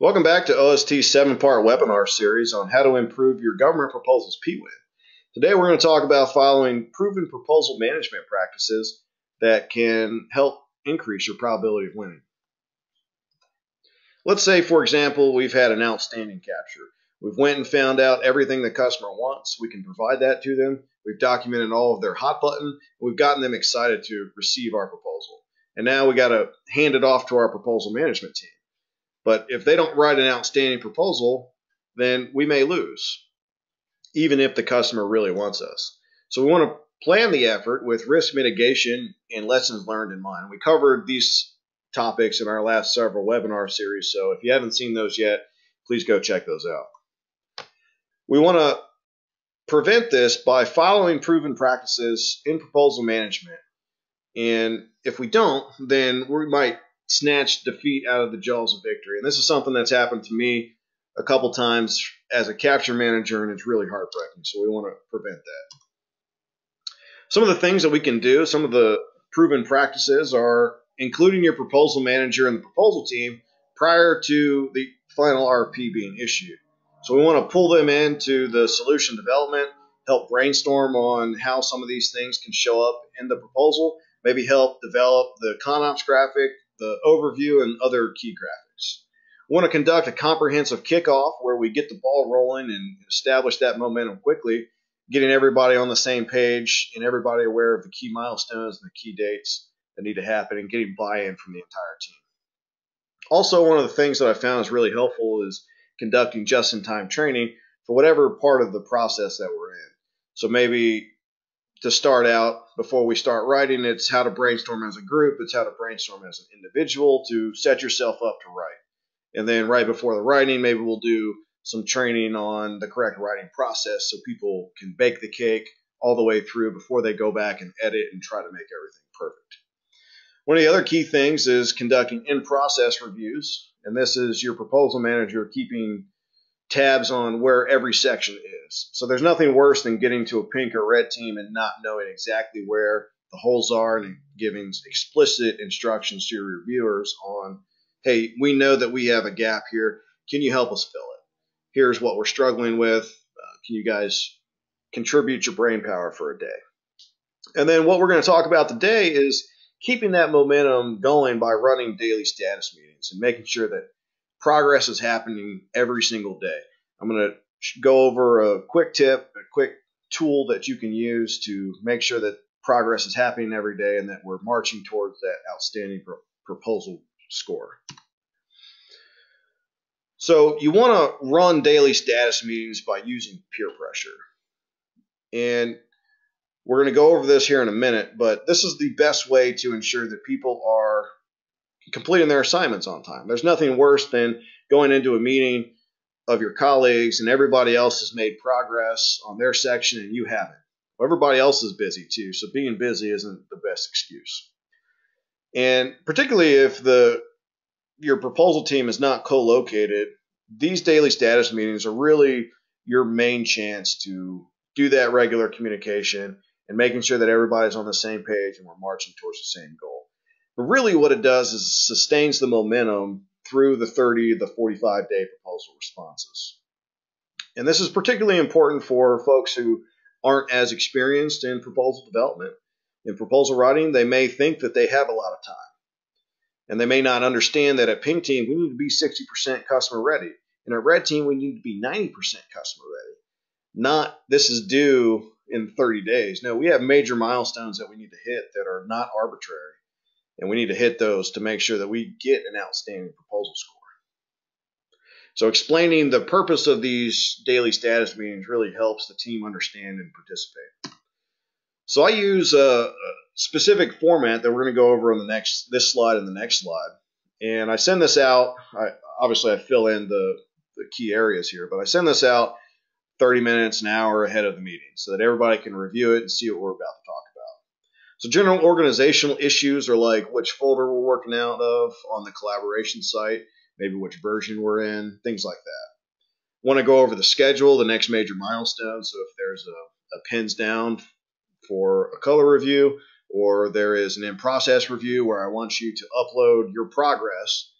Welcome back to OST's 7-part webinar series on how to improve your government proposals Pwin. Today we're going to talk about following proven proposal management practices that can help increase your probability of winning. Let's say, for example, we've had an outstanding capture. We've went and found out everything the customer wants. We can provide that to them. We've documented all of their hot button. We've gotten them excited to receive our proposal. And now we got to hand it off to our proposal management team. But if they don't write an outstanding proposal, then we may lose, even if the customer really wants us. So we want to plan the effort with risk mitigation and lessons learned in mind. We covered these topics in our last several webinar series, so if you haven't seen those yet, please go check those out. We want to prevent this by following proven practices in proposal management. And if we don't, then we might snatch defeat out of the jaws of victory. And this is something that's happened to me a couple times as a capture manager, and it's really heartbreaking. So we want to prevent that. Some of the things that we can do, some of the proven practices are including your proposal manager and the proposal team prior to the final RFP being issued. So we want to pull them into the solution development, help brainstorm on how some of these things can show up in the proposal, maybe help develop the ConOps graphic, the overview, and other key graphics. We want to conduct a comprehensive kickoff where we get the ball rolling and establish that momentum quickly, getting everybody on the same page and everybody aware of the key milestones and the key dates that need to happen and getting buy-in from the entire team. Also, one of the things that I found is really helpful is conducting just-in-time training for whatever part of the process that we're in. So maybe to start out, before we start writing, it's how to brainstorm as a group, it's how to brainstorm as an individual to set yourself up to write. And then right before the writing, maybe we'll do some training on the correct writing process so people can bake the cake all the way through before they go back and edit and try to make everything perfect. One of the other key things is conducting in-process reviews, and this is your proposal manager keeping tabs on where every section is. So there's nothing worse than getting to a pink or red team and not knowing exactly where the holes are and giving explicit instructions to your reviewers on, hey, we know that we have a gap here. Can you help us fill it? Here's what we're struggling with. Can you guys contribute your brain power for a day? And then what we're going to talk about today is keeping that momentum going by running daily status meetings and making sure that progress is happening every single day. I'm going to go over a quick tip, a quick tool that you can use to make sure that progress is happening every day and that we're marching towards that outstanding proposal score. So you want to run daily status meetings by using peer pressure. And we're going to go over this here in a minute, but this is the best way to ensure that people are completing their assignments on time. There's nothing worse than going into a meeting of your colleagues and everybody else has made progress on their section and you haven't. Well, everybody else is busy too, so being busy isn't the best excuse. And particularly if your proposal team is not co-located, these daily status meetings are really your main chance to do that regular communication and making sure that everybody's on the same page and we're marching towards the same goal. But really what it does is sustains the momentum through the 30 to 45-day proposal responses. And this is particularly important for folks who aren't as experienced in proposal development. In proposal writing, they may think that they have a lot of time. And they may not understand that at pink team, we need to be 60% customer ready. And at red team, we need to be 90% customer ready. Not this is due in 30 days. No, we have major milestones that we need to hit that are not arbitrary. And we need to hit those to make sure that we get an outstanding proposal score. So explaining the purpose of these daily status meetings really helps the team understand and participate. So I use a specific format that we're going to go over on this slide and the next slide. And I send this out. Obviously, I fill in the key areas here, but I send this out 30 minutes, an hour ahead of the meeting so that everybody can review it and see what we're about to talk about. So general organizational issues are like which folder we're working out of on the collaboration site, maybe which version we're in, things like that. Want to go over the schedule, the next major milestone. So if there's a pins down for a color review, or there is an in-process review where I want you to upload your progress,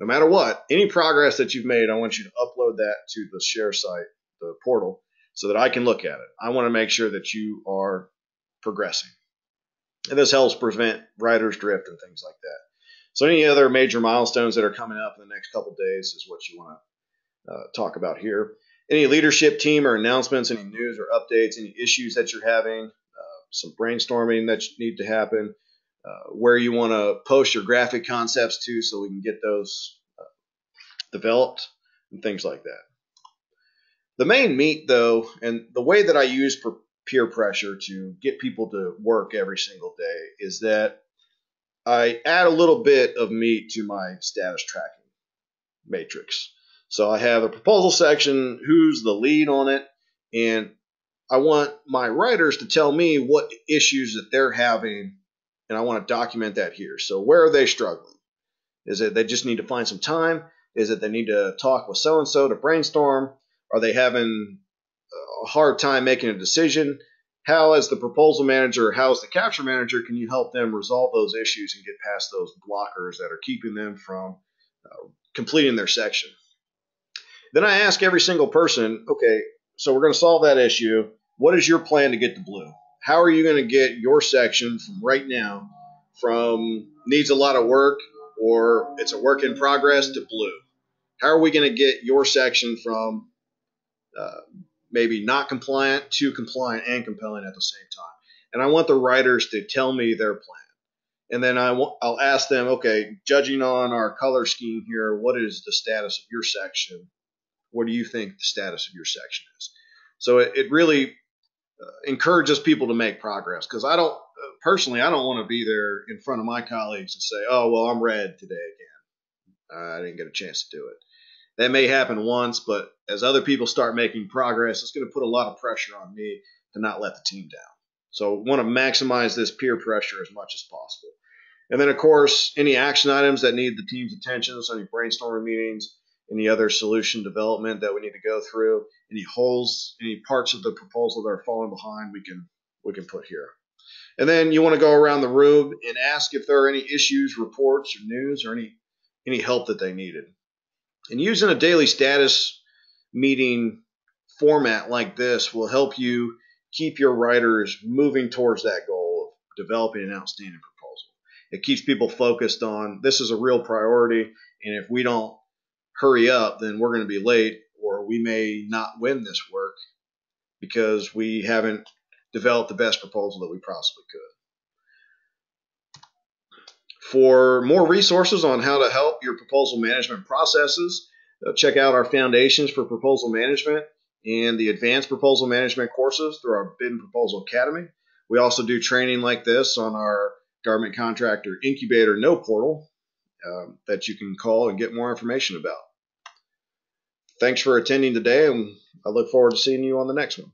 no matter what, any progress that you've made, I want you to upload that to the share site, the portal, so that I can look at it. I want to make sure that you are progressing. And this helps prevent writer's drift and things like that. So any other major milestones that are coming up in the next couple of days is what you want to talk about here. Any leadership team or announcements, any news or updates, any issues that you're having, some brainstorming that need to happen, where you want to post your graphic concepts to so we can get those developed and things like that. The main meat, though, and the way that I use peer pressure to get people to work every single day is that I add a little bit of meat to my status tracking matrix. So I have a proposal section, who's the lead on it, and I want my writers to tell me what issues that they're having, and I want to document that here. So where are they struggling? Is it they just need to find some time? Is it they need to talk with so-and-so to brainstorm? Are they having a hard time making a decision? How, as the proposal manager, how as the capture manager, can you help them resolve those issues and get past those blockers that are keeping them from completing their section? Then I ask every single person, okay, so we're going to solve that issue. What is your plan to get to blue? How are you going to get your section from right now from needs a lot of work or it's a work in progress to blue? How are we going to get your section from maybe not compliant to compliant and compelling at the same time? And I want the writers to tell me their plan. And then I'll ask them, okay, judging on our color scheme here, what is the status of your section? What do you think the status of your section is? So it really encourages people to make progress, because I don't want to be there in front of my colleagues and say, oh, well, I'm red today again. I didn't get a chance to do it. That may happen once, but as other people start making progress, it's going to put a lot of pressure on me to not let the team down. So I want to maximize this peer pressure as much as possible. And then, of course, any action items that need the team's attention, so any brainstorming meetings, any other solution development that we need to go through, any holes, any parts of the proposal that are falling behind, we can put here. And then you want to go around the room and ask if there are any issues, reports, or news, or any help that they needed. And using a daily status meeting format like this will help you keep your writers moving towards that goal of developing an outstanding proposal. It keeps people focused on this is a real priority, and if we don't hurry up, then we're going to be late, or we may not win this work because we haven't developed the best proposal that we possibly could. For more resources on how to help your proposal management processes, check out our Foundations for Proposal Management and the Advanced Proposal Management courses through our Bid and Proposal Academy. We also do training like this on our Government Contractor Incubator No portal that you can call and get more information about. Thanks for attending today, and I look forward to seeing you on the next one.